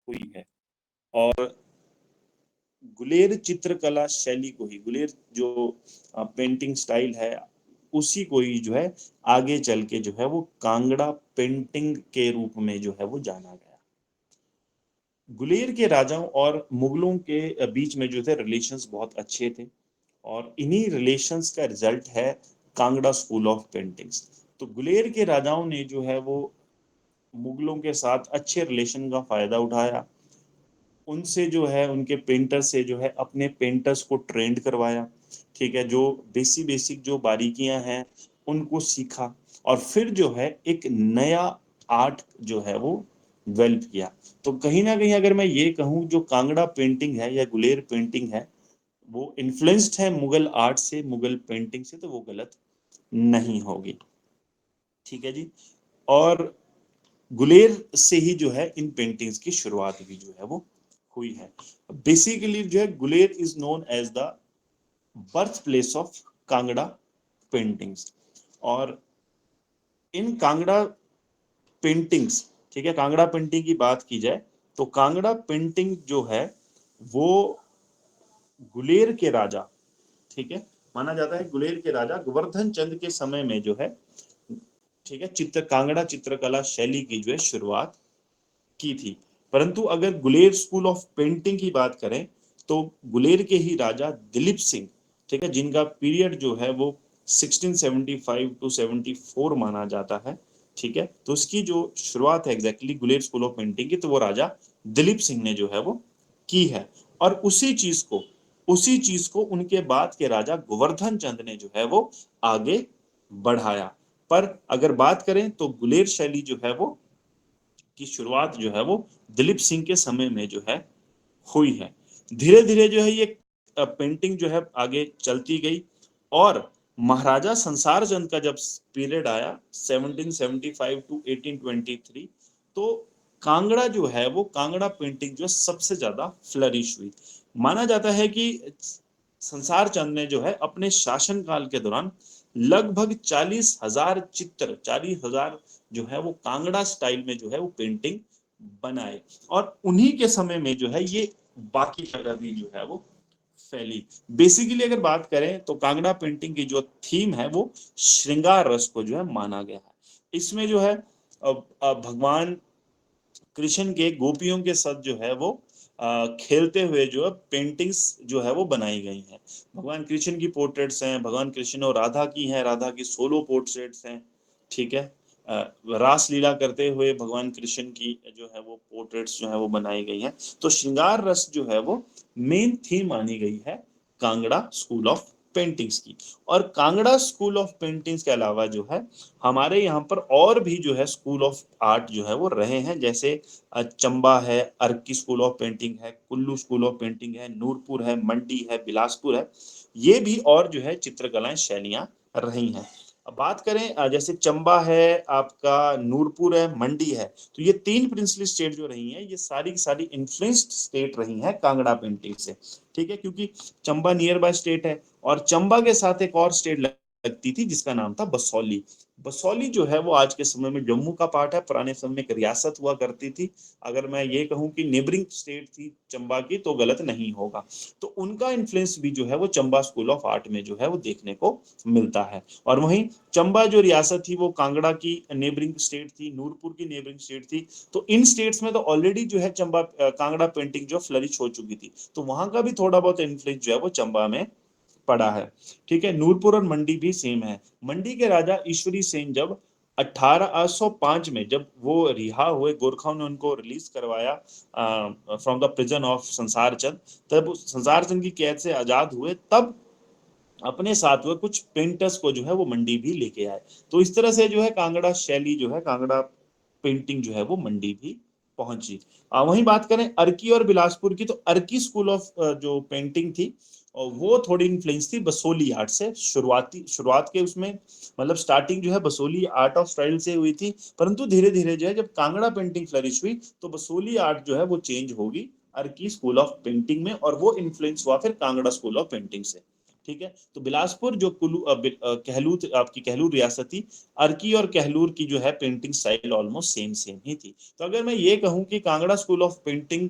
हुई है। और गुलेर चित्रकला शैली को ही, गुलेर जो पेंटिंग स्टाइल है, उसी को ही जो है आगे चल के जो है वो कांगड़ा पेंटिंग के रूप में जो है वो जाना गया। गुलेर के राजाओं और मुगलों के बीच में जो थे रिलेशंस बहुत अच्छे थे, और इन्हीं रिलेशंस का रिजल्ट है कांगड़ा स्कूल ऑफ पेंटिंग्स। तो गुलेर के राजाओं ने जो है वो मुगलों के साथ अच्छे रिलेशन का फायदा उठाया, उनसे जो है उनके पेंटर से जो है अपने पेंटर्स को ट्रेंड करवाया, ठीक है, जो बेसिक बेसिक जो बारीकियां हैं उनको सीखा, और फिर जो है एक नया आर्ट जो है वो डेवलप किया। तो कहीं ना कहीं अगर मैं ये कहूँ, जो कांगड़ा पेंटिंग है या गुलेर पेंटिंग है, वो इन्फ्लुएंस्ड है मुगल आर्ट से, मुगल पेंटिंग से, तो वो गलत नहीं होगी। ठीक है जी। और गुलेर से ही जो है इन पेंटिंग्स की शुरुआत भी जो है वो हुई है। बेसिकली जो है Guler is known as the birth place of Kangra paintings. और इन कांगड़ा पेंटिंग्स, ठीक है, कांगड़ा पेंटिंग की बात की जाए तो कांगड़ा पेंटिंग जो है वो गुलेर के राजा, ठीक है, माना जाता है गुलेर के राजा गोवर्धन चंद के समय में जो है, ठीक है, कांगड़ा चित्रकला शैली की जो है शुरुआत की थी। परंतु अगर गुलेर स्कूल ऑफ पेंटिंग की बात करें तो गुलेर के ही राजा दिलीप सिंह, ठीक है, जिनका पीरियड जो है वो 1675 टू 74 माना जाता है, ठीक है, तो उसकी जो शुरुआत है exactly Guler school of painting की, तो वो राजा दिलीप सिंह ने जो है वो की है। और उसी चीज को उनके बाद के राजा गोवर्धन चंद ने जो है वो आगे बढ़ाया। पर अगर बात करें तो गुलेर शैली जो है वो की शुरुआत जो है वो दिलीप सिंह के समय में जो है हुई है। धीरे धीरे जो है ये पेंटिंग जो है आगे चलती गई, और महाराजा संसार चंद का जब पीरियड आया 1775 टू 1823, तो कांगड़ा जो है वो कांगड़ा पेंटिंग जो सबसे ज्यादा फ्लरिश हुई। माना जाता है कि संसार चंद ने जो है अपने शासन काल के दौरान लगभग 40,000 चित्र, 40,000 जो है वो कांगड़ा स्टाइल में जो है वो पेंटिंग बनाए, और उन्हीं के समय में जो है ये बाकी जगह भी जो है वो फैली। बेसिकली अगर बात करें तो कांगड़ा पेंटिंग की जो थीम है वो श्रृंगार रस को जो है माना गया है। इसमें जो है भगवान कृष्ण के गोपियों के साथ जो है वो खेलते हुए जो है पेंटिंग्स जो है वो बनाई गई हैं। भगवान कृष्ण की पोर्ट्रेट्स हैं, भगवान कृष्ण और राधा की हैं, राधा की सोलो पोर्ट्रेट्स हैं, ठीक है। रास लीला करते हुए भगवान कृष्ण की जो है वो पोर्ट्रेट्स जो है वो बनाई गई हैं। तो श्रृंगार रस जो है वो मेन थीम मानी गई है कांगड़ा स्कूल ऑफ पेंटिंग्स की। और कांगड़ा स्कूल ऑफ पेंटिंग्स के अलावा जो है हमारे यहाँ पर और भी जो है स्कूल ऑफ आर्ट जो है वो रहे हैं, जैसे चंबा है, अर्की स्कूल ऑफ पेंटिंग है, कुल्लू स्कूल ऑफ पेंटिंग है, नूरपुर है, मंडी है, बिलासपुर है। ये भी और जो है चित्रकलाएं शैलियां रही हैं। अब बात करें जैसे चंबा है आपका, नूरपुर है, मंडी है, तो ये तीन प्रिंसली स्टेट जो रही हैं, ये सारी की सारी इन्फ्लुएंस्ड स्टेट रही हैं कांगड़ा पेंटिंग से, ठीक है, क्योंकि चंबा नियर बाय स्टेट है, और चंबा के साथ एक और स्टेट लगती थी जिसका नाम था बसौली। बसौली जो है वो आज के समय में जम्मू का पार्ट है, पुराने समय में एक रियासत हुआ करती थी। अगर मैं ये कहूं कि नेबरिंग स्टेट थी चंबा की तो गलत नहीं होगा। तो उनका इन्फ्लुएंस भी जो है वो चंबा स्कूल ऑफ आर्ट में जो है वो देखने को मिलता है। और वहीं चंबा जो रियासत थी वो कांगड़ा की नेबरिंग स्टेट थी, नूरपुर की नेबरिंग स्टेट थी। तो इन स्टेट्स में तो ऑलरेडी जो है चंबा कांगड़ा पेंटिंग जो फ्लरिश हो चुकी थी, तो वहां का भी थोड़ा बहुत इन्फ्लुएंस जो है वो चंबा में पड़ा है, ठीक है। नूरपुर और मंडी भी सेम है। मंडी के राजा ईश्वरी सेन जब 1805 में जब वो रिहा हुए, गोरखाओं ने उनको रिलीज करवाया फ्रॉम द प्रिजन ऑफ संसार चंद, तब संसार चंद की कैद से आजाद हुए, तब अपने साथ हुए कुछ पेंटर्स को जो है वो मंडी भी लेके आए। तो इस तरह से जो है कांगड़ा शैली जो है, कांगड़ा पेंटिंग जो है वो मंडी भी पहुंची। वहीं बात करें अर्की और बिलासपुर की, तो अर्की स्कूल ऑफ जो पेंटिंग थी, और वो थोड़ी इन्फ्लुएंस थी बसोली आर्ट से। शुरुआत के उसमें मतलब स्टार्टिंग जो है बसोली आर्ट ऑफ स्टाइल से हुई थी, परंतु धीरे धीरे जो है जब कांगड़ा पेंटिंग फ्लरिश हुई तो बसोली आर्ट जो है वो चेंज होगी अर्की स्कूल ऑफ पेंटिंग में, और वो इन्फ्लुएंस हुआ फिर कांगड़ा स्कूल ऑफ पेंटिंग से। ठीक है। तो बिलासपुर जो कहलूर, आपकी कहलूर रियासत थी, अर्की और कहलूर की जो है painting style almost same same ही थी। तो अगर मैं ये कहूं कि कांगड़ा स्कूल ऑफ पेंटिंग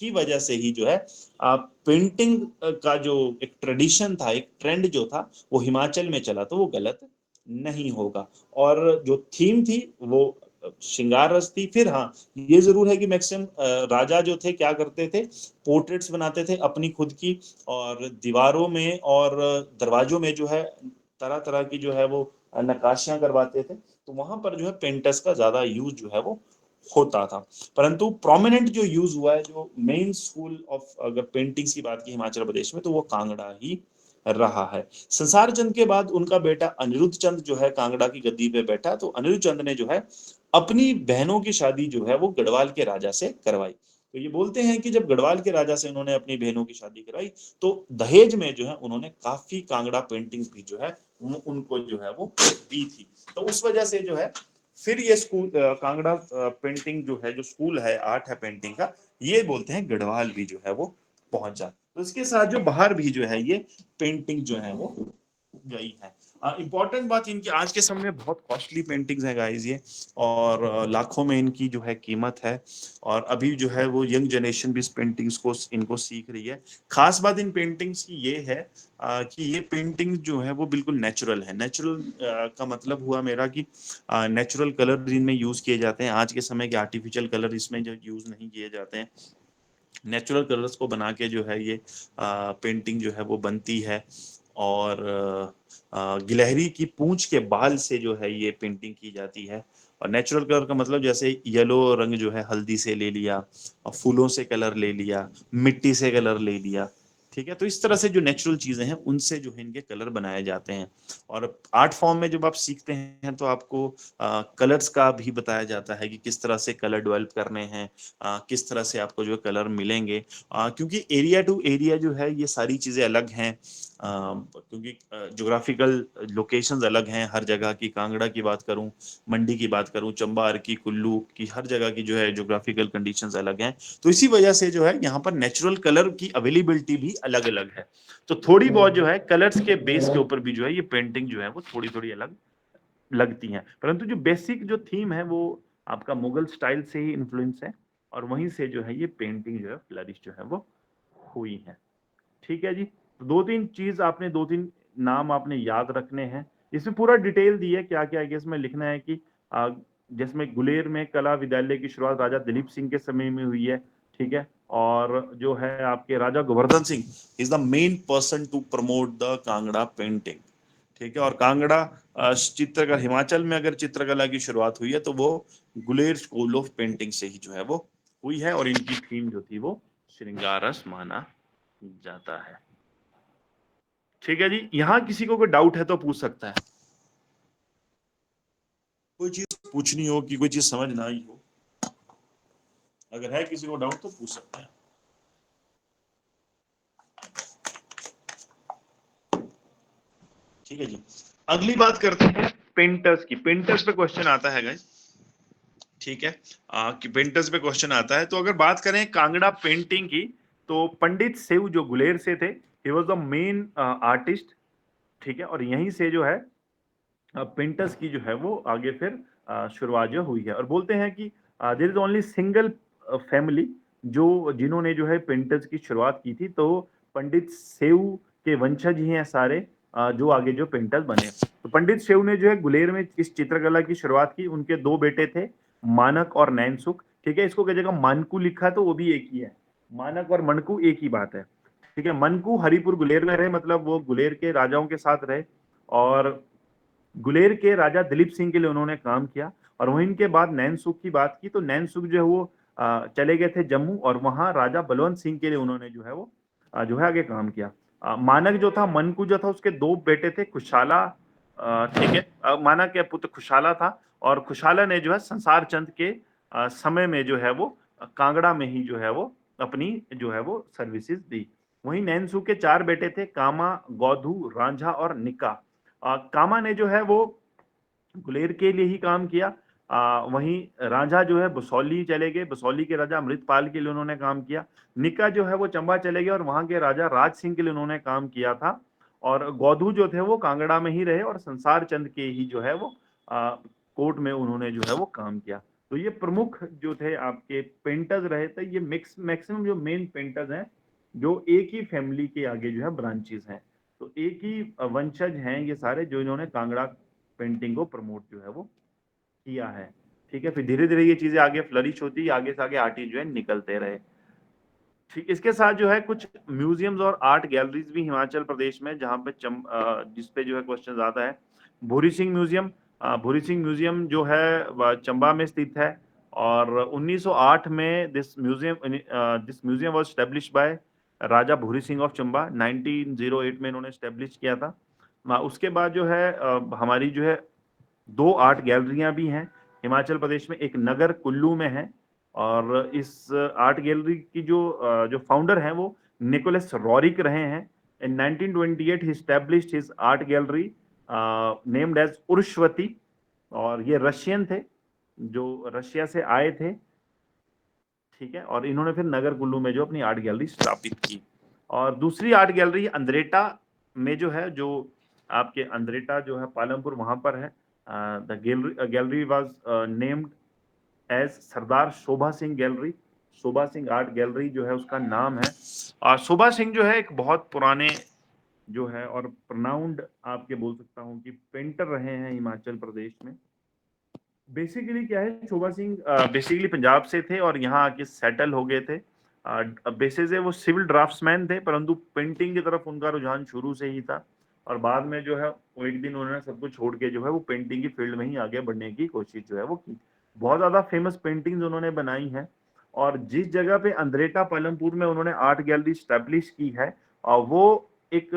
की वजह से ही जो है पेंटिंग का जो एक ट्रेडिशन था, एक ट्रेंड जो था वो हिमाचल में चला, तो वो गलत नहीं होगा। और जो थीम थी वो श्रृंगार रस थी। फिर हाँ, ये जरूर है कि मैक्सिमम राजा जो थे क्या करते थे, पोर्ट्रेट्स बनाते थे अपनी खुद की, और दीवारों में और दरवाजों में जो है तरह तरह की जो है वो नक्काशियां करवाते थे। तो वहां पर जो है पेंटर्स का ज्यादा यूज जो है वो होता था। परंतु प्रोमिनेंट जो यूज हुआ है, जो मेन स्कूल ऑफ अगर पेंटिंग्स की बात की हिमाचल प्रदेश में, तो वो कांगड़ा ही रहा है। संसार चंद के बाद उनका बेटा अनिरुद्ध चंद जो है कांगड़ा की गद्दी पे बैठा। तो अनिरुद्ध चंद ने जो है अपनी बहनों की शादी जो है वो गढ़वाल के राजा से करवाई। तो ये बोलते हैं कि जब गढ़वाल के राजा से उन्होंने अपनी बहनों की शादी कराई, तो दहेज में जो है उन्होंने काफी कांगड़ा पेंटिंग भी जो है उनको जो है वो दी थी। तो उस वजह से जो है फिर ये स्कूल कांगड़ा पेंटिंग जो है, जो स्कूल है आर्ट है पेंटिंग का, ये बोलते हैं गढ़वाल भी जो है वो पहुंचा। तो इसके साथ जो बाहर भी जो है ये पेंटिंग जो है वो गई है। इंपॉर्टेंट बात, इनकी आज के समय में बहुत कॉस्टली पेंटिंग्स है गाइस ये, और लाखों में इनकी जो है कीमत है। और अभी जो है वो यंग जनरेशन भी इस पेंटिंग्स को इनको सीख रही है। खास बात इन पेंटिंग्स की ये है कि ये पेंटिंग जो है वो बिल्कुल नेचुरल है। नेचुरल का मतलब हुआ मेरा कि नेचुरल कलर इनमें यूज किए जाते हैं। आज के समय के आर्टिफिशियल कलर इसमें जो यूज नहीं किए जाते हैं, नेचुरल कलर्स को बना के जो है ये पेंटिंग जो है वो बनती है। और गिलहरी की पूंछ के बाल से जो है ये पेंटिंग की जाती है। और नेचुरल कलर का मतलब जैसे येलो रंग जो है हल्दी से ले लिया, और फूलों से कलर ले लिया, मिट्टी से कलर ले लिया। ठीक है। तो इस तरह से जो नेचुरल चीजें हैं उनसे जो है इनके कलर बनाए जाते हैं। और आर्ट फॉर्म में जब आप सीखते हैं तो आपको कलर्स का भी बताया जाता है कि किस तरह से कलर डेवलप करने हैं, किस तरह से आपको जो कलर मिलेंगे। क्योंकि एरिया टू एरिया जो है ये सारी चीजें अलग हैं, क्योंकि ज्योग्राफिकल लोकेशंस अलग हैं हर जगह की। कांगड़ा की बात करूं, मंडी की बात करूं, चंबा, अर्की, कुल्लू की, हर जगह की जो है ज्योग्राफिकल कंडीशंस अलग हैं। तो इसी वजह से जो है यहाँ पर नेचुरल कलर की अवेलेबिलिटी भी अलग अलग है। तो थोड़ी बहुत जो है कलर्स के बेस के ऊपर भी जो है ये पेंटिंग जो है वो थोड़ी थोड़ी अलग लगती हैं। परंतु जो बेसिक जो थीम है वो आपका मुगल स्टाइल से ही इन्फ्लुएंस है, और वहीं से जो है ये पेंटिंग जो है फ्लरिश जो है वो हुई है। ठीक है जी। तो दो तीन चीज आपने, दो तीन नाम आपने याद रखने हैं। इसमें पूरा डिटेल दी है क्या क्या, इसमें लिखना है कि जिसमें गुलेर में कला विद्यालय की शुरुआत राजा दिलीप सिंह के समय में हुई है। ठीक है। और जो है आपके Raja Govardhan Singh is the main person to promote the Kangra painting. ठीक है। और कांगड़ा चित्रकला, हिमाचल में अगर चित्रकला की शुरुआत हुई है तो वो गुलेर स्कूल ऑफ पेंटिंग से ही जो है वो हुई है। और इनकी थीम जो थी वो श्रृंगारस माना जाता है। ठीक है जी। यहाँ किसी को कोई डाउट है तो पूछ सकता है। कोई चीज पूछनी हो कि कोई चीज समझ ना आई हो, अगर है किसी को डाउट तो पूछ सकते हैं। ठीक है जी। अगली बात करते हैं पेंटर्स की। पेंटर्स पे क्वेश्चन आता है गाइस। ठीक है। कि पेंटर्स पे क्वेश्चन आता है। तो अगर बात करें कांगड़ा पेंटिंग की, तो पंडित सेव जो गुलेर से थे, he was the main artist. ठीक है। और यहीं से जो है पेंटर्स की जो है वो आगे फिर शुरुआत जो हुई है। और बोलते हैं कि there is only single family जो जिन्होंने जो है पेंटर्स की शुरुआत की थी। तो पंडित सेव के वंशज ही हैं सारे जो आगे जो पेंटर्स बने। तो पंडित सेव ने जो है गुलेर में इस चित्रकला की शुरुआत की। उनके दो बेटे थे, मानक और नैनसुख। ठीक है। इसको कई जगह मानकू लिखा है तो वो भी एक ही है, मानक और मणकू एक ही बात है। ठीक है। मनकू हरिपुर गुलेर में रहे, मतलब वो गुलेर के राजाओं के साथ रहे। और गुलेर के राजा दिलीप सिंह के लिए उन्होंने काम किया। और वहीं इनके बाद नैनसुख की बात की तो नैनसुख जो है वो चले गए थे जम्मू, और वहां राजा बलवंत सिंह के लिए उन्होंने जो है वो जो है आगे काम किया। मानक जो था, मनकू जो था, उसके दो बेटे थे, खुशाला। ठीक है। मानक के पुत्र खुशाला था, और खुशाला ने जो है संसार चंद के समय में जो है वो कांगड़ा में ही जो है वो अपनी जो है वो सर्विसेज दी। वहीं नैनसुख के चार बेटे थे, कामा, गौधू, रांझा और निका। कामा ने जो है वो गुलेर के लिए ही काम किया। वहीं रांझा जो है बसौली चले गए, बसौली के राजा अमृतपाल के लिए उन्होंने काम किया। निका जो है वो चंबा चले गए और वहां के राजा राज सिंह के लिए उन्होंने काम किया था। और गौधू जो थे वो कांगड़ा में ही रहे और संसार चंद के ही जो है वो कोर्ट में उन्होंने जो है वो काम किया। तो ये प्रमुख जो थे आपके पेंटर्स रहे थे, ये मैक्सिमम जो मेन पेंटर्स हैं जो एक ही फैमिली के आगे जो है ब्रांचेस हैं, तो एक ही वंशज हैं ये सारे, जो इन्होंने कांगड़ा पेंटिंग को प्रमोट जो है वो किया है। ठीक है, फिर धीरे धीरे ये चीजें आगे फ्लरिश होती, आगे से आगे आर्टिस्ट जो है निकलते रहे। ठीक, इसके साथ जो है कुछ म्यूजियम्स और आर्ट गैलरीज भी हिमाचल प्रदेश में, जहाँ पे जिस पे जो है क्वेश्चन आता है। भूरी सिंह म्यूजियम, भूरी सिंह म्यूजियम जो है चंबा में स्थित है, और 1908 में this museum was establish by Raja Bhuri Singh of Chamba. 1908 में इन्होंने एस्टेब्लिश किया था। उसके बाद जो है हमारी जो है दो आर्ट गैलरियां भी हैं हिमाचल प्रदेश में, एक नगर कुल्लू में है, और इस आर्ट गैलरी की जो फाउंडर हैं वो निकोलस रॉरिक रहे हैं। इन 1928 ही established his art gallery named as Urvashi, और ये रशियन थे, जो रशिया से आए थे। ठीक है, और इन्होंने फिर नगर कुल्लू में जो अपनी आर्ट गैलरी स्थापित की। और दूसरी आर्ट गैलरी अंद्रेटा में जो है, जो आपके अंद्रेटा जो है पालमपुर, वहां पर है। The gallery was named as Sardar Shobha Singh gallery. Shobha Singh art gallery जो है उसका नाम है। और शोभा सिंह जो है एक बहुत पुराने जो है और प्रनाउंड आपके बोल सकता हूँ कि पेंटर रहे हैं हिमाचल प्रदेश में। बेसिकली क्या है, शोभा सिंह बेसिकली पंजाब से थे और यहाँ आके सेटल हो गए थे। बेसिस से वो सिविल ड्राफ्ट्समैन थे, परंतु पेंटिंग की तरफ उनका रुझान शुरू से ही था, और बाद में जो है वो एक दिन उन्होंने सब कुछ छोड़ के जो है वो पेंटिंग की फील्ड में ही आगे बढ़ने की कोशिश जो है वो की। बहुत ज्यादा फेमस पेंटिंग्स उन्होंने बनाई हैं, और जिस जगह पे अंद्रेटा पालमपुर में उन्होंने आर्ट गैलरी स्टैब्लिश की है, वो एक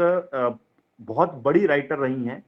बहुत बड़ी राइटर रही हैं,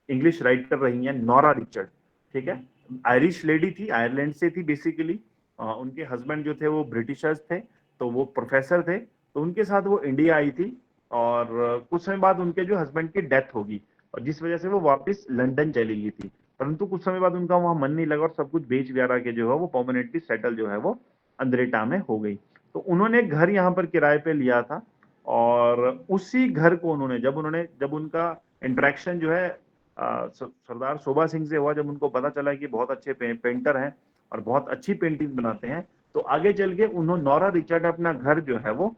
इंग्लिश राइटर रही हैं, नोरा रिचर्ड। ठीक है, आयरिश लेडी थी, आयरलैंड से थी बेसिकली। उनके हस्बैंड जो थे वो ब्रिटिशर्स थे, तो वो प्रोफेसर थे, तो उनके साथ वो इंडिया आई थी, और कुछ समय बाद उनके जो हस्बैंड की डेथ होगी, और जिस वजह से वो वापस लंदन चली गई थी। परंतु कुछ समय बाद उनका वहां मन नहीं लगा और सब कुछ बेच ब्यारा के जो है वो परमानेंटली सेटल जो है वो अंद्रेटा में हो गई। तो उन्होंने एक घर यहाँ पर किराए पे लिया था, और उसी घर को जब उनका इंटरेक्शन जो है सरदार शोभा सिंह से हुआ, जब उनको पता चला कि बहुत अच्छे पेंटर हैं और बहुत अच्छी पेंटिंग बनाते हैं, तो आगे चल के उन्होंने नोरा रिचर्ड अपना घर जो है वो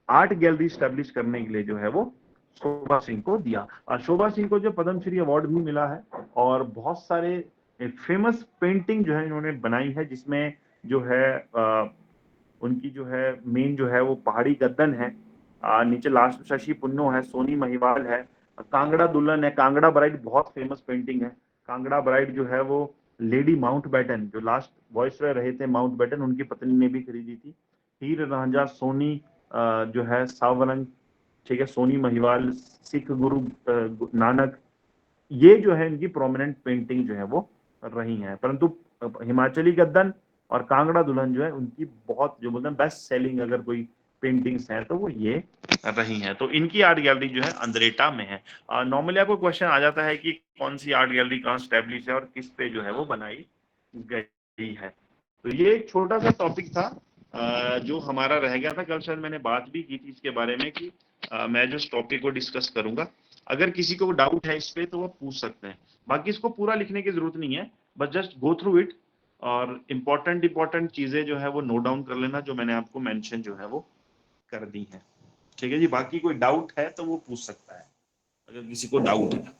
आर्ट गैलरी स्टैब्लिश करने के लिए जो है वो शोभा सिंह को दिया। और शोभा सिंह को जो पद्मश्री अवार्ड भी मिला है, और बहुत सारे फेमस पेंटिंग जो है इन्होंने बनाई है, जिसमें जो है उनकी जो है मेन जो है वो पहाड़ी गद्दन है, नीचे लास्ट शशि पुन्नो है, सोनी महिवाल है, कांगड़ा दुल्हन है, कांगड़ा ब्राइड बहुत फेमस पेंटिंग है। कांगड़ा ब्राइड जो है वो लेडी माउंट बैटन, जो लास्ट वॉइसरॉय रहे थे माउंट बैटन, उनकी पत्नी ने भी खरीदी थी। हीर रांझा सोनी जो है सावरंग, ठीक है, सोनी महिवाल, सिख गुरु नानक, ये जो है इनकी प्रोमिनेंट पेंटिंग जो है वो रही हैं। परंतु हिमाचली गद्दन और कांगड़ा दुल्हन जो है उनकी बहुत, जो बोलते हैं बेस्ट सेलिंग अगर कोई पेंटिंग्स हैं तो वो ये रही हैं। तो इनकी आर्ट गैलरी जो है अंद्रेटा में है। नॉर्मली आपको क्वेश्चन आ जाता है कि कौन सी आर्ट गैलरी कहाँ स्टैब्लिश है और किस पे जो है वो बनाई गई है। तो ये एक छोटा सा टॉपिक था जो हमारा रह गया था। कल शायद मैंने बात भी की थी इसके बारे में कि मैं जो इस टॉपिक को डिस्कस करूंगा, अगर किसी को डाउट है इस पे तो वो पूछ सकते हैं। बाकी इसको पूरा लिखने की जरूरत नहीं है, बस जस्ट गो थ्रू इट, और इंपॉर्टेंट चीजें जो है वो नोट डाउन कर लेना, जो मैंने आपको मेंशन जो है वो कर दी है। ठीक है जी, बाकी कोई डाउट है तो वो पूछ सकता है, अगर किसी को डाउट है।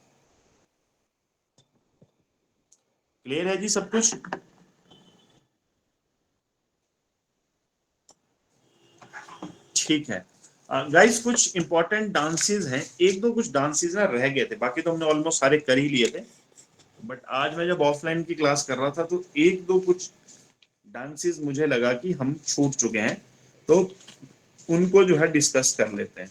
क्लियर है जी सब कुछ? ठीक है गाइस, कुछ इंपॉर्टेंट डांसेस हैं, एक दो कुछ डांसेस ना रह गए थे, बाकी तो हमने ऑलमोस्ट सारे कर ही लिए थे। बट आज मैं जब ऑफलाइन की क्लास कर रहा था तो एक दो कुछ डांसेस मुझे लगा कि हम छूट चुके हैं, तो उनको जो है डिस्कस कर लेते हैं।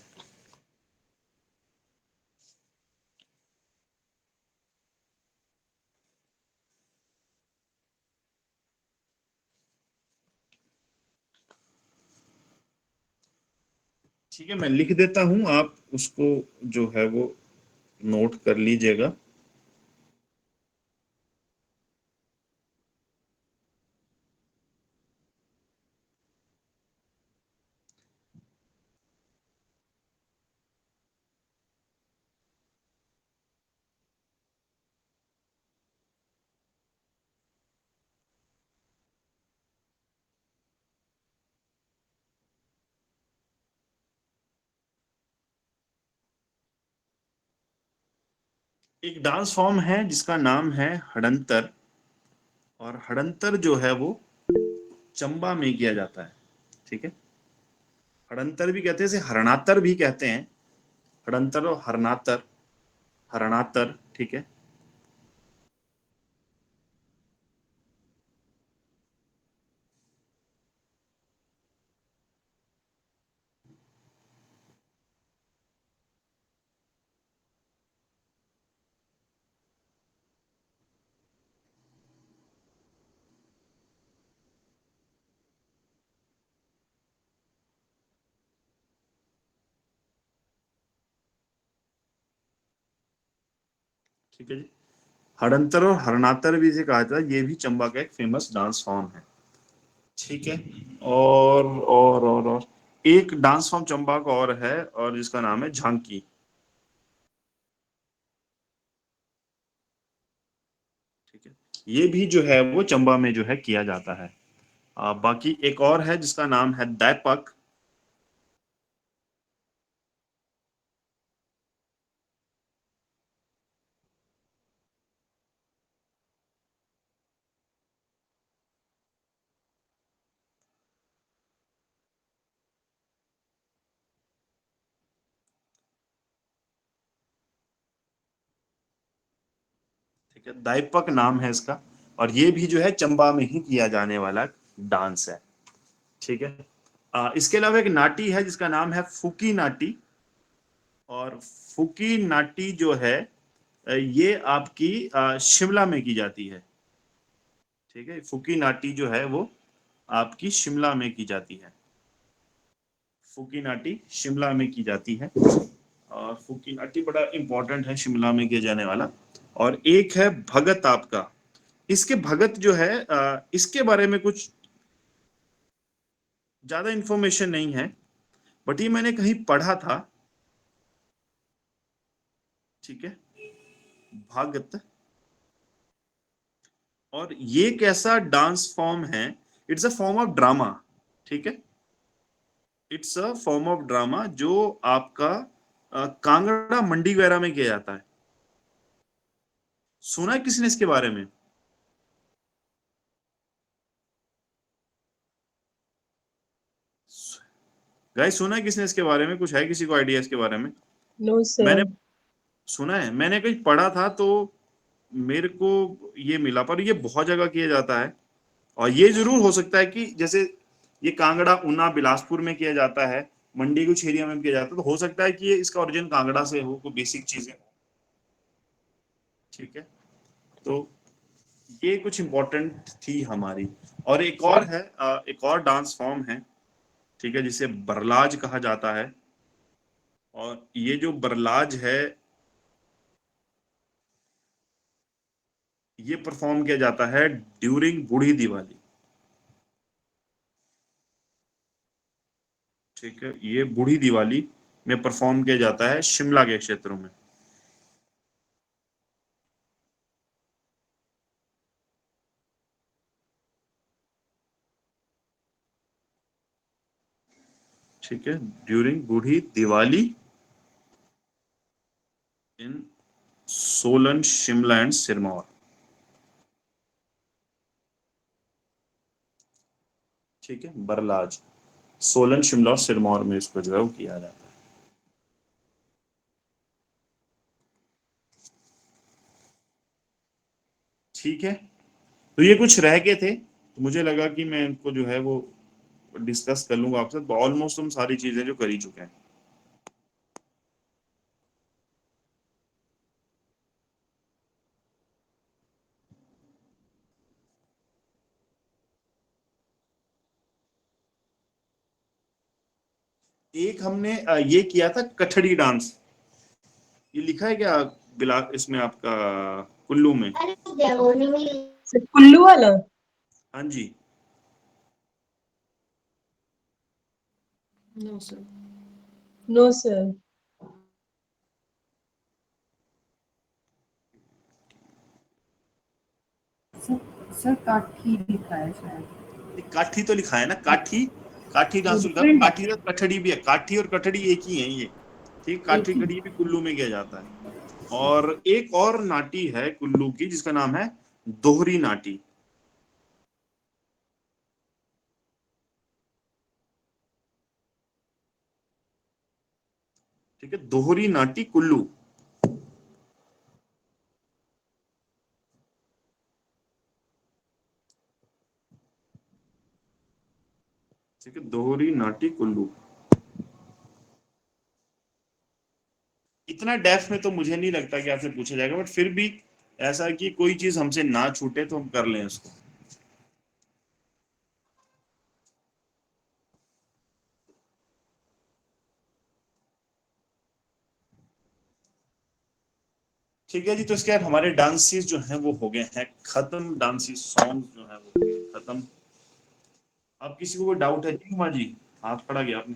ठीक है, मैं लिख देता हूं, आप उसको जो है वो नोट कर लीजिएगा। एक डांस फॉर्म है जिसका नाम है हड़ंतर, और हड़ंतर जो है वो चंबा में किया जाता है। ठीक है, हड़ंतर भी कहते हैं, इसे हरणातर भी कहते हैं। हड़ंतर और हरणातर, हरणातर, ठीक है। ठीक है जी, हड़ंतर और हरणातर भी इसे कहा जाता है, ये भी चंबा का एक फेमस डांस फॉर्म है। ठीक है, और एक डांस फॉर्म चंबा का और है, और जिसका नाम है झांकी। ठीक है, ये भी जो है वो चंबा में जो है किया जाता है। बाकी एक और है जिसका नाम है दैपक। ठीक है, दैपक नाम है इसका, और ये भी जो है चंबा में ही किया जाने वाला डांस है। ठीक है, इसके अलावा एक नाटी है जिसका नाम है फुकी नाटी। और फुकी नाटी जो है ये आपकी शिमला में की जाती है। ठीक है, फुकी नाटी जो है वो आपकी शिमला में की जाती है। फुकी नाटी शिमला में की जाती है, और फुकी नाटी बड़ा इंपॉर्टेंट है शिमला में किया जाने वाला। और एक है भगत आपका। इसके भगत जो है इसके बारे में कुछ ज्यादा इंफॉर्मेशन नहीं है, बट ये मैंने कहीं पढ़ा था। ठीक है, भगत, और ये कैसा डांस फॉर्म है, it's a form of drama. ठीक है, it's a form of drama जो आपका कांगड़ा मंडी वगैरह में किया जाता है। सुना है किसी ने इसके बारे में? गाइस, सुना है किसी ने इसके बारे में? कुछ है किसी को आइडिया इसके बारे में? नो मैंने सर। सुना है, मैंने कहीं पढ़ा था तो मेरे को ये मिला, पर ये बहुत जगह किया जाता है। और ये जरूर हो सकता है कि जैसे ये कांगड़ा, ऊना, बिलासपुर में किया जाता है, मंडी कुछ एरिया में किया जाता है, तो हो सकता है कि ये इसका ओरिजिन कांगड़ा से हो, कोई बेसिक चीजें। ठीक है, तो ये कुछ इंपॉर्टेंट थी हमारी। और एक और है, एक और डांस फॉर्म है, ठीक है, जिसे बरलाज कहा जाता है। और ये जो बरलाज है, ये परफॉर्म किया जाता है ड्यूरिंग बूढ़ी दिवाली। ठीक है, ये बूढ़ी दिवाली में परफॉर्म किया जाता है शिमला के क्षेत्रों में। ठीक है, during Burhi Diwali in Solan, Shimla and Sirmaur. ठीक है, बरलाज सोलन, शिमला और सिरमौर में इसको जो है वो किया जाता है। ठीक है, तो ये कुछ रह गए थे, तो मुझे लगा कि मैं इनको जो है वो डिस्कस कर लूंगा आपसे। तो ऑलमोस्ट हम सारी चीजें जो कर ही चुके हैं। एक हमने ये किया था कठड़ी डांस। ये लिखा है क्या बिला इसमें आपका कुल्लू में? सर कुल्लू वाला? हाँ जी। No sir. No sir. Sir Kathi लिखा है शायद। काठी तो लिखा है ना, काठी। काठी वो डांस लिखा है, डिफरेंट काठी और कठड़ी भी है। काठी और कठड़ी एक ही है ये। ठीक, है, एक काठी ही। कड़ी भी कुल्लू में किया जाता है। और एक और नाटी है कुल्लू की जिसका नाम है दोहरी नाटी। ठीक है, दोहरी नाटी कुल्लू। ठीक है, दोहरी नाटी कुल्लू। इतना डेप्थ में तो मुझे नहीं लगता कि आपसे पूछा जाएगा, बट फिर भी ऐसा कि कोई चीज हमसे ना छूटे तो हम कर लें उसको। ठीक है जी, तो इसके बाद हमारे डांसेस जो हैं वो हो गए हैं खत्म, डांसेस सॉन्ग जो है वो हो गए खत्म। अब किसी को कोई डाउट है जी? उमा जी हाथ खड़ा गया आपने।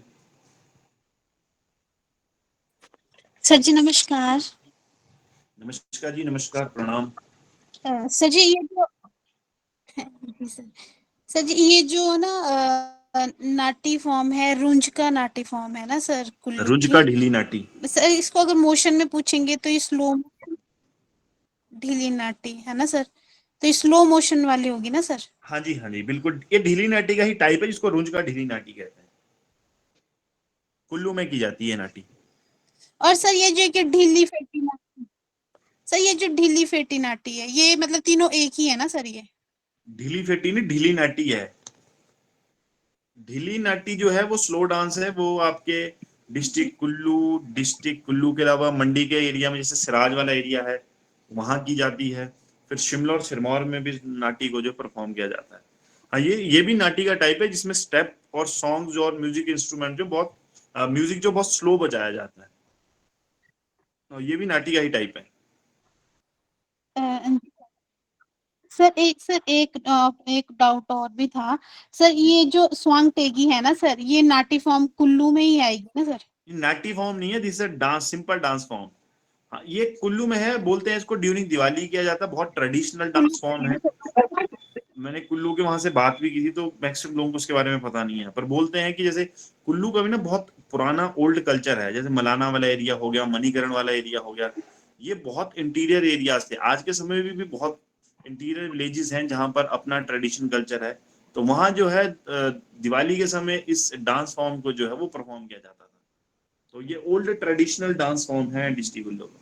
सर जी नमस्कार। नमस्कार जी, नमस्कार, प्रणाम। सर जी ये जो जी सर जी ये जो ना नाटी फॉर्म है, रुंज का नाटी फॉर्म है ना सर कुल्लू रुज का की। ढीली नाटी। सर इसको अगर मोशन में पूछेंगे तो ये स्लो ढीली नाटी है ना सर, तो ये स्लो मोशन वाली होगी ना सर। हाँ जी, हाँ जी, बिल्कुल, ये ढीली नाटी का ही टाइप है जिसको रुंज का ढीली नाटी कहते हैं। कुल्लू में की जाती है नाटी। और सर ये जो कि ढीली फेटी नाटी, सर ये जो ढीली फेटी नाटी है ये मतलब तीनों एक ही है ना सर ये। ढीली फेटी नहीं, ढीली नाटी है। ढीली नाटी जो है वो स्लो डांस है, वो आपके डिस्ट्रिक्ट कुल्लू के अलावा मंडी के एरिया में जैसे सिराज वाला एरिया है वहां की जाती है। फिर शिमला और सिरमौर में भी नाटी को जो परफॉर्म किया जाता है। हाँ, ये भी नाटी का टाइप है जिसमें स्टेप और सॉन्ग्स और म्यूजिक इंस्ट्रूमेंट जो बहुत म्यूजिक जो बहुत स्लो बजाया जाता है। और ये भी नाटी का ही टाइप है। अ, सर एक डाउट और भी था। सर ये जो स्वांग टेगी है ना सर, ये नाटी फॉर्म कुल्लू में ही आएगी ना सर। ये नाटी फॉर्म नहीं है, this is dance, simple dance form. हाँ, ये कुल्लू में है, बोलते हैं इसको ड्यूरिंग दिवाली किया जाता है, बहुत ट्रेडिशनल कुल्लू डांस फॉर्म में है। है ना सर। मैंने कुल्लू के वहां से बात भी की थी तो मैक्सिमम लोगों को उसके बारे में पता नहीं है, पर बोलते हैं कि जैसे कुल्लू का भी ना बहुत पुराना ओल्ड कल्चर है, जैसे मलाना वाला एरिया हो गया, मणिकरण वाला एरिया हो गया, ये बहुत इंटीरियर एरियाज थे। आज के समय में भी बहुत इंटीरियर विलेजेस हैं जहां पर अपना ट्रेडिशन कल्चर है। तो वहां जो है दिवाली के समय इस डांस फॉर्म को जो है वो परफॉर्म किया जाता था। तो ये ओल्ड ट्रेडिशनल डांस फॉर्म है डिस्ट्रिक्ट कुल्लू का।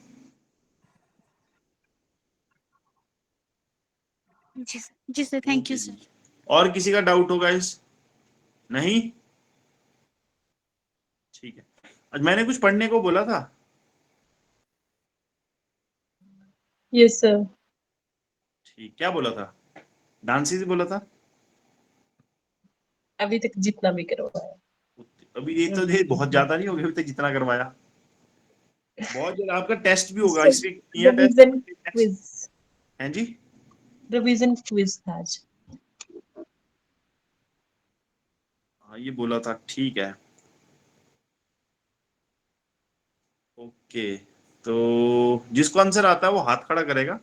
जी सर थैंक ओके यू जी। सर। और किसी का डाउट होगा इस? नहीं? ठीक है। आज मैंने कुछ पढ़ने को बोला था। Yes, sir. ठीक, क्या बोला था? डांसी से बोला था। अभी तक जितना भी करवाया। अभी ये तो ये बहुत ज्यादा नहीं हो गया अभी तक जितना करवाया। बहुत ज्यादा। आपका टेस्ट भी होगा Sir, इसलिए क्लियर revision टेस्ट quiz. है जी। Revision quiz था आज। हाँ, ये बोला था, ठीक है। ओके, तो जिसको आंसर आता है वो हाथ खड़ा करेगा।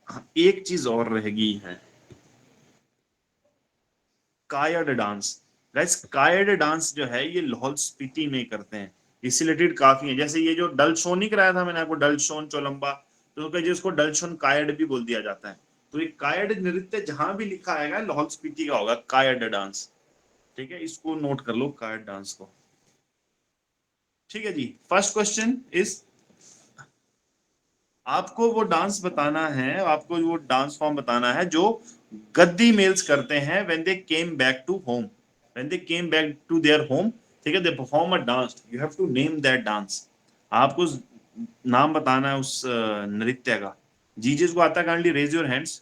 हाँ, एक चीज और रहेगी है, Kayad dance. Guys, Kayad dance जो है ये लाहौल स्पीति में करते हैं। इससे रिलेटेड काफी है, जैसे ये जो डलसोन नहीं कराया था मैंने आपको, डलसोन चोलंबा, तो जिसको डलसोन कायड भी बोल दिया जाता है। तो ये कायड नृत्य जहां भी लिखा आएगा लाहौल स्पीति का होगा कायड डांस। ठीक है, इसको नोट कर लो कायड डांस को। ठीक है जी, फर्स्ट क्वेश्चन इज, आपको वो डांस बताना है, आपको वो डांस फॉर्म बताना है जो गद्दी मेल्स करते हैं when they came back to home, when they came back to their home. ठीक है, they perform a dance, you have to name that dance. आपको नाम बताना है उस नृत्य का। जी जिसको आता है काइंडली रेज योर हैंड्स।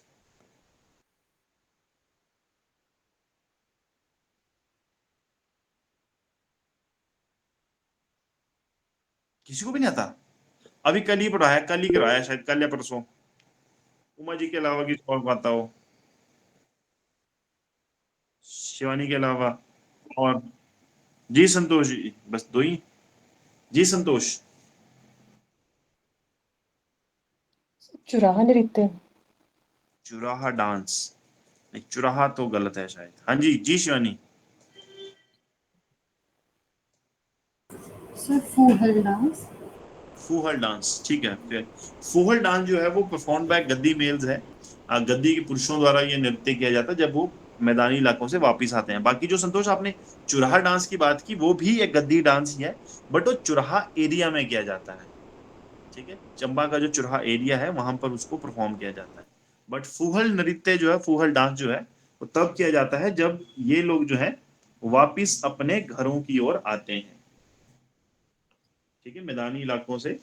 किसी को भी नहीं आता? अभी कल ही पढ़ाया, कल ही करवाया शायद, कल या परसों। उमा जी के अलावा किसी और को आता हो? शिवानी के अलावा? और जी संतोष जी, बस दो ही। जी संतोष। चुराह नृत्य। चुराहा डांस, नहीं चुराहा तो गलत है शायद। हाँ जी जी Shivani. Sir Phuhal dance. Phuhal dance, ठीक है। फिर फूहल डांस जो है वो परफॉर्म बाय गद्दी मेल्स है। गद्दी के पुरुषों द्वारा ये नृत्य किया जाता है जब वो मैदानी इलाकों से वापस आते हैं। बाकी जो संतोष आपने चुराहा डांस की बात की, वो भी एक गद्दी डांस ही है, बट वो चुराहा एरिया में किया जाता है। ठीक है, चंबा का जो चुराहा एरिया है वहां पर उसको परफॉर्म किया जाता है। बट फूहल नृत्य जो है, फूहल डांस जो है, वो तब किया जाता है जब ये लोग जो है वापिस अपने घरों की ओर आते हैं। ठीक है, मैदानी इलाकों से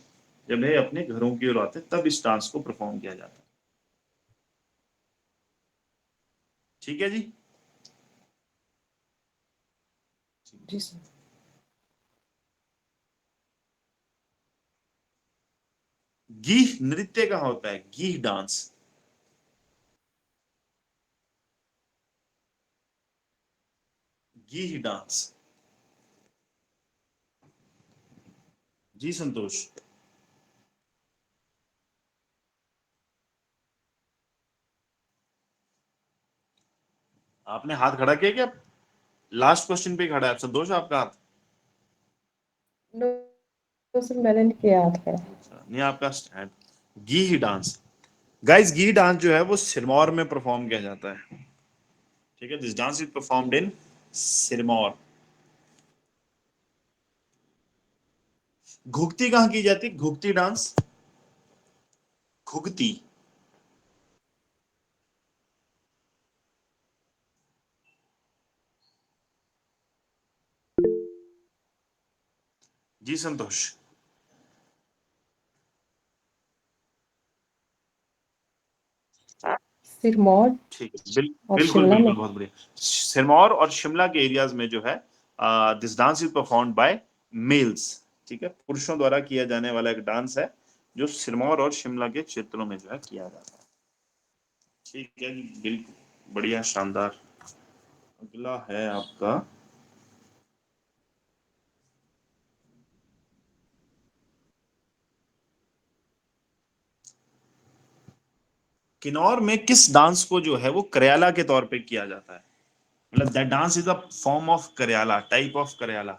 जब ये अपने घरों की ओर आते हैं तब इस डांस को परफॉर्म किया जाता है। ठीक है जी। जी सर। गीह नृत्य कहाँ होता है? गीह डांस, गीह डांस। जी संतोष। आपने हाथ खड़ा किया क्या? लास्ट क्वेश्चन पे खड़ा है संतोष आपका हाथ? नो सर, मैंने नहीं किया हाथ खड़ा। नहीं आपका स्टैंड। गीह डांस, गाइस गीह डांस जो है वो सिरमौर में परफॉर्म किया जाता है। ठीक है, this dance is performed in Sirmaur. Ghugti कहाँ की जाती है? घुगती डांस, घुगती। जी संतोष। सिरमौर ठीक है, और बिल्कुल शिमला बिल्कुल, में। बहुत बढ़िया। सिरमौर और शिमला के एरियाज में जो है this dance is performed by males. ठीक है, पुरुषों द्वारा किया जाने वाला एक डांस है जो सिरमौर और शिमला के क्षेत्रों में जो है किया जाता है। ठीक है, बिल्कुल बढ़िया, शानदार। अगला है आपका किन्नौर में किस डांस को जो है वो करयाला के तौर पे किया जाता है? मतलब that dance is a form of Karyala, type of Karyala.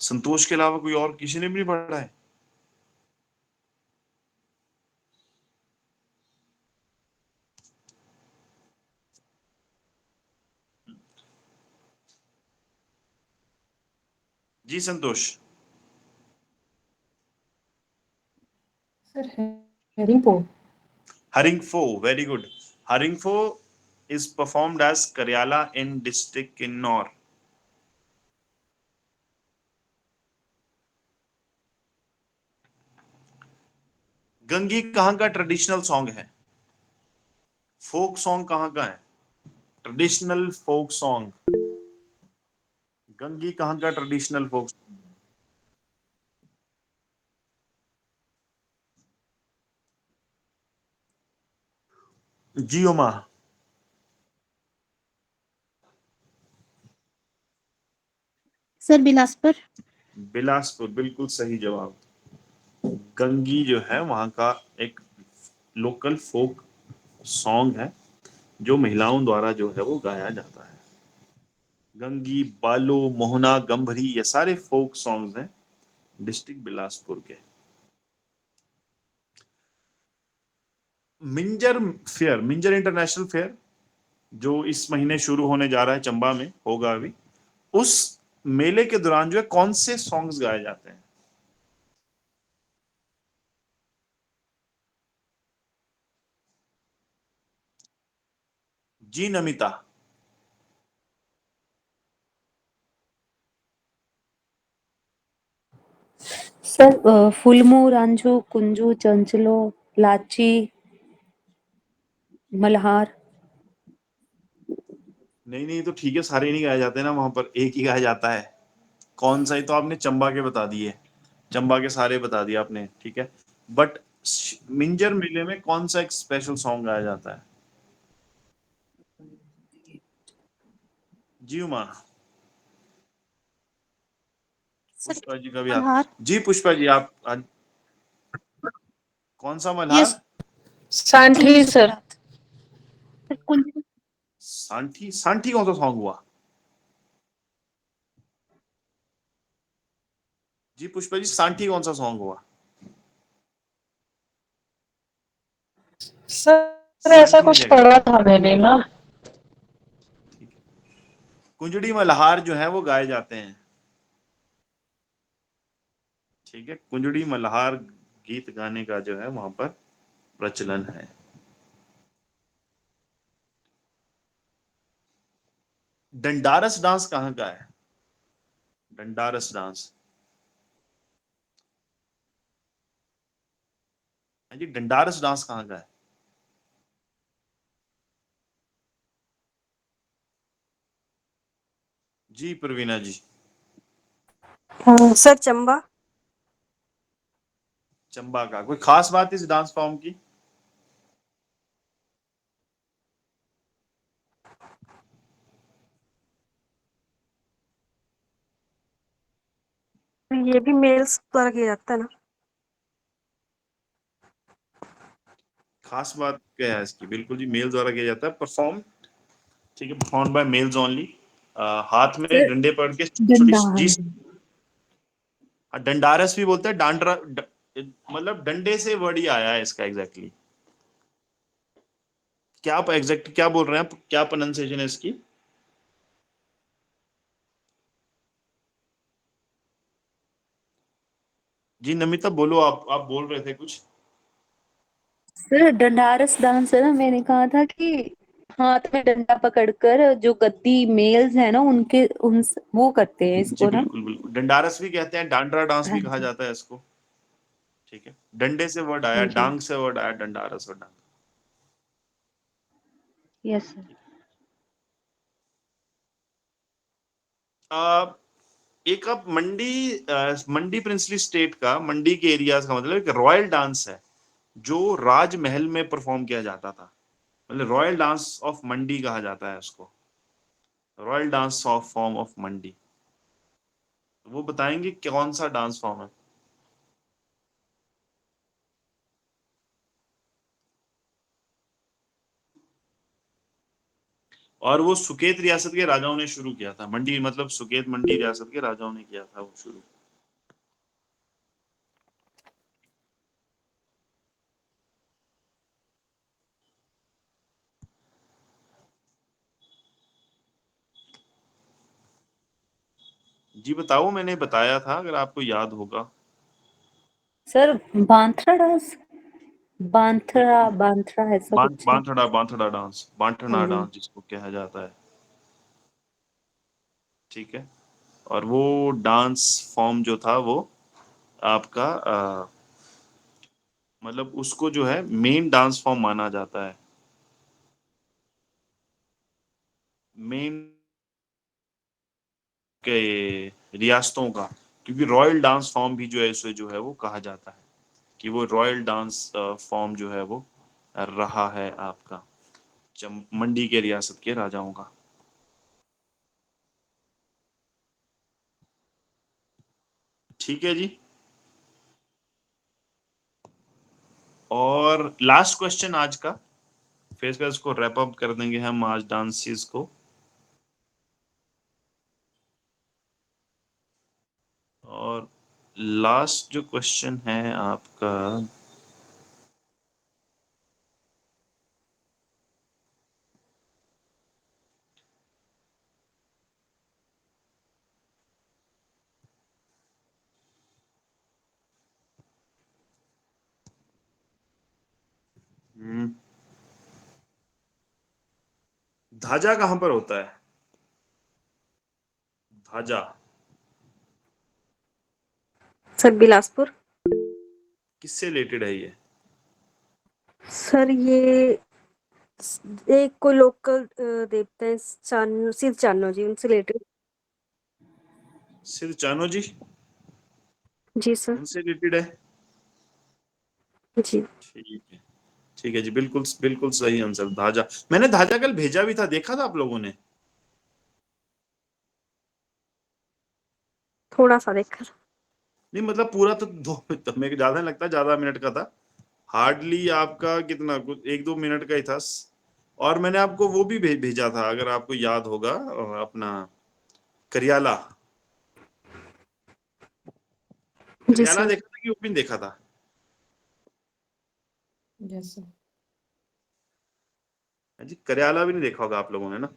Santosh के अलावा कोई और किसी ने भी नहीं पढ़ा है? जी Santosh. Sir Heringpo. Haringpho, very good. Haringpho is performed as Karyala in district Kinnor. Gangi कहाँ का ट्रेडिशनल सॉन्ग है? फोक सॉन्ग कहाँ का है? ट्रेडिशनल फोक सॉन्ग, गंगी कहाँ का ट्रेडिशनल फोक? जियोमा। सर बिलासपुर। बिलासपुर, बिल्कुल सही जवाब। गंगी जो है वहां का एक लोकल फोक सॉन्ग है जो महिलाओं द्वारा जो है वो गाया जाता है। गंगी, बालो, मोहना, गंभरी, ये सारे फोक सॉन्ग्स हैं डिस्ट्रिक्ट बिलासपुर के। Minjar fair, Minjar international fair जो इस महीने शुरू होने जा रहा है, चंबा में होगा अभी, उस मेले के दौरान जो है कौन से सॉन्ग्स गाए जाते हैं? जी नमिता। सर फुलमू रांझो कुंजू चंचलो लाची मल्हार। नहीं नहीं, तो ठीक है, सारे नहीं गाए जाते ना, वहां पर एक ही गाया जाता है। कौन सा? ही तो आपने चंबा के बता दिए, चंबा के सारे बता दिए आपने, ठीक है। बट मिंजर मेले में कौन सा एक स्पेशल सॉन्ग गाया जाता है? जी उमा, सर पुष्पा जी का भी हाथ। मल्हार। जी पुष्पा जी, आप कौन सा Malhar? Yes Santhi sir. Gujarat. Sir Kunj Santhi, Santhi कौन सा सॉन्ग हुआ? जी पुष्पा जी, सांठी कौन सा सॉन्ग हुआ? सर ऐसा सांठी नहीं कुछ देगा। पढ़ा था मैंने ना। ठीक है। कुंजड़ी मल्हार जो है वो गाए जाते हैं। ठीक है, कुंजड़ी मल्हार गीत गाने का जो है वहां पर प्रचलन है। डंडारस डांस कहाँ का है? डंडारस डांस, हाँ जी, डंडारस डांस कहाँ का है? जी प्रवीणा जी। सर चंबा। चंबा का। कोई खास बात इस डांस फॉर्म की? ये भी मेल्स द्वारा किया जाता है ना। खास बात क्या है इसकी? बिल्कुल जी, मेल द्वारा किया जाता है परफॉर्म। ठीक है, परफॉर्म बाय मेल्स ओनली। हाथ में सर डंडे पकड़ के छोटी जी। डंडान। डंडारस भी बोलते हैं, मतलब डंडे से वर्ड ही आया है इसका एग्जैक्टली। क्या आप एग्जैक्ट क्या बोल रहे हैं? क्या प्रोनाउंसिएशन है इसकी? जी नमिता बोलो, आप बोल रहे थे कुछ। सर डंडारस डांस है ना, मैंने कहा था कि हाथ में डंडा पकड़कर जो गद्दी मेल्स है ना उनके उन वो करते हैं जी इसको ना। बिल्कुल बिल्कुल, डंडारस भी कहते हैं, डांडरा डांस भी हाँ कहा जी। जाता है इसको। ठीक है, डंडे से वर्ड आया, हाँ जी। डांग से वर्ड आया, डंडारस और डांग। Yes sir. एक अब मंडी प्रिंसली स्टेट का, मंडी के एरियाज का मतलब एक रॉयल डांस है जो राजमहल में परफॉर्म किया जाता था। मतलब रॉयल डांस ऑफ मंडी कहा जाता है उसको, royal dance of form of Mandi. वो बताएंगे कौन सा डांस फॉर्म है? और वो सुकेत रियासत के राजाओं ने शुरू किया था। मंडी मतलब सुकेत मंडी रियासत के राजाओं ने किया था वो शुरू। जी बताओ, मैंने बताया था अगर आपको याद होगा। सर बांथड़ा डांस, बांथड़ा बांथड़ा ऐसा कुछ है। बांथड़ा डांस, हाँ बांटना जी। डांस जिसको कहा जाता है। ठीक है, और वो डांस फॉर्म जो था वो आपका मतलब उसको जो है मेन डांस फॉर्म माना जाता है, मेन के रियासतों का। क्योंकि रॉयल डांस फॉर्म भी जो है उसे जो है वो कहा जाता है कि वो रॉयल डांस फॉर्म जो है वो रहा है आपका मंडी के रियासत के राजाओं का। ठीक है जी, और लास्ट क्वेश्चन आज का, फिर इसको रैप अप कर देंगे हम आज डांसेस को। और लास्ट जो क्वेश्चन है आपका, धाजा कहाँ पर होता है? धाजा सर बिलासपुर। किससे रिलेटेड है ये? सर ये एक कोई लोकल देवता है, सिर चानो जी, उनसे रिलेटेड। सिर चानो जी, जी सर। उनसे रिलेटेड है। जी। ठीक है, ठीक है जी, बिल्कुल बिल्कुल सही आंसर, धाजा। मैंने धाजा कल भेजा भी था, देखा था आप लोगों ने? थोड़ा सा देखकर। नहीं मतलब पूरा तो तो मेरे को ज्यादा नहीं लगता, ज्यादा मिनट का था, हार्डली आपका कितना कुछ 1-2 मिनट का ही था। और मैंने आपको वो भी भेजा था, अगर आपको याद होगा, अपना करियाला। जी करियाला सर। देखा था कि ओपन देखा था? Yes sir. हाँ जी, करियाला भी नहीं देखा होगा आप लोगों ने ना।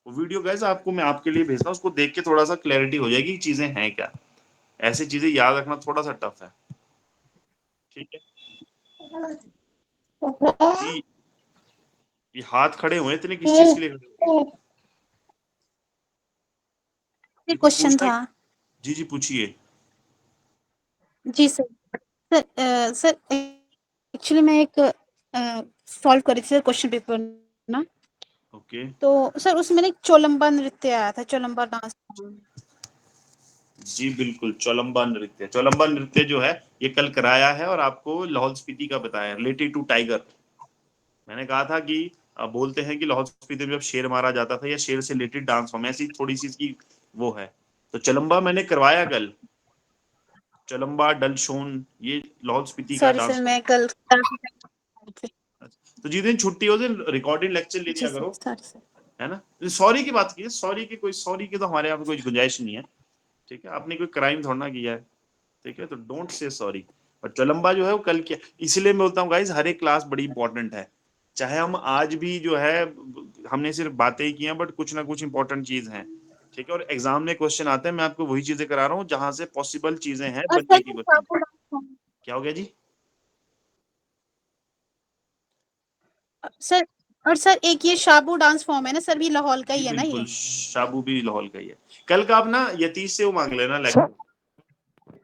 वो वीडियो गाइस आपको मैं आपके लिए भेजता हूँ, उसको देख के थोड़ा सा क्लैरिटी हो जाएगी चीजें हैं क्या। ऐसी चीजें याद रखना थोड़ा सा टफ है, ठीक है जी। ये हाथ खड़े हुए इतने किस चीज के लिए खड़े हुए? ये कुछ क्वेश्चन पूछना है? था। जी जी पूछिए। जी सर। सर एक्चुअली मैं एक सॉल्व कर रही थी क्वेश्चन पेपर ना, ओके तो सर उसमें एक चोलम्बा नृत्य आया था, चोलम्बा डांस। जी बिल्कुल, चौलम्बा नृत्य, चौलम्बा नृत्य जो है ये कल कराया है और आपको लाहौल स्पीति का बताया, रिलेटेड टू टाइगर। मैंने कहा था कि बोलते हैं कि लाहौल स्पीति में जब शेर मारा जाता था या शेर से रिलेटेड डांस फॉर्म, ऐसी थोड़ी सी इसकी वो है। तो चलम्बा मैंने करवाया कल, चलम्बा डलशोन, ये लाहौल स्पीति का सॉरी डांस सर, फॉर्म। मैं कल तो जिस दिन छुट्टी हो उस दिन रिकॉर्डिंग लेक्चर ले जी लिया सर, करो, सॉरी सर। है ना। सॉरी की बात की है, सॉरी की तो हमारे यहाँ पे कोई गुंजाइश नहीं है, ठीक है। आपने कोई क्राइम थोड़ा ना किया है, ठीक है, तो डोंट से सॉरी। और चलम्बा जो है वो कल किया, इसलिए मैं बोलता हूँ गाइज हर एक क्लास बड़ी इंपॉर्टेंट है। चाहे हम आज भी जो है हमने सिर्फ बातें ही की हैं, बट कुछ ना कुछ इंपॉर्टेंट चीज है, ठीक है। और एग्जाम में क्वेश्चन आते हैं, मैं आपको वही चीजें करा रहा हूँ जहां से पॉसिबल चीजें हैं और बनने सर की क्वेश्चन। क्या हो गया जी? सर और सर एक ये शाबू डांस फॉर्म है ना सर, भी लाहौल का ही जी है ना बिल्कुल, ये? शाबू भी लाहौल का ही है। कल का आप ना यतीश से वो मांग लेना लेक्चर,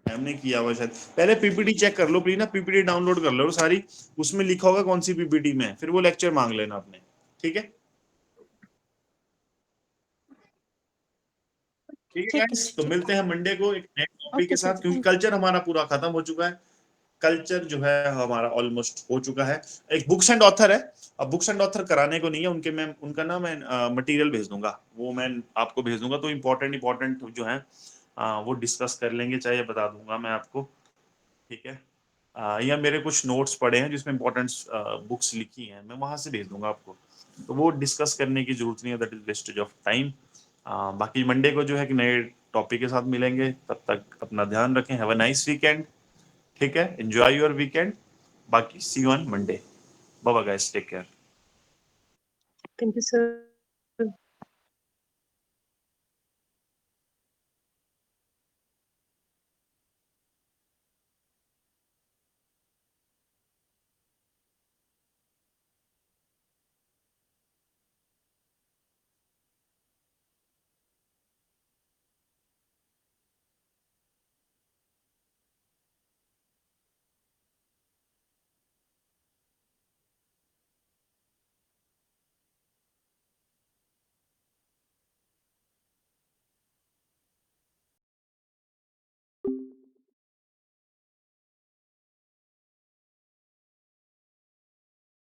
हमने किया हुआ शायद। पहले पीपीटी चेक कर लो प्लीज ना, पीपीटी डाउनलोड कर लो सारी, उसमें लिखा होगा कौन सी पीपीटी में, फिर वो लेक्चर मांग लेना आपने, ठीक है। ठीक है ठीक है गाइस, तो ठीक मिलते हैं मंडे को एक नए है। टॉपिक के ओके सर, साथ, क्योंकि थैंक कल्चर हमारा पूरा खत्म हो चुका है। कल्चर जो है हमारा ऑलमोस्ट हो चुका है। एक बुक्स एंड ऑथर है, अब बुक्स एंड ऑथर कराने को नहीं है, उनके मैं उनका ना मैं मटेरियल भेज दूंगा, वो मैं आपको भेज दूंगा, तो इंपॉर्टेंट जो है वो डिस्कस कर लेंगे, चाहे बता दूंगा मैं आपको, ठीक है। या मेरे कुछ नोट्स पड़े हैं जिसमें इंपॉर्टेंट बुक्स लिखी हैं, मैं वहां से भेज दूंगा आपको, तो वो डिस्कस करने की जरूरत नहीं है, that is wastage of time. बाकी मंडे को जो है कि नए टॉपिक के साथ मिलेंगे, तब तक अपना ध्यान रखें, हैव अ नाइस वीकेंड, ठीक है, एंजॉय योर वीकेंड। बाकी see you on Monday, bye bye guys, take care. Thank you sir.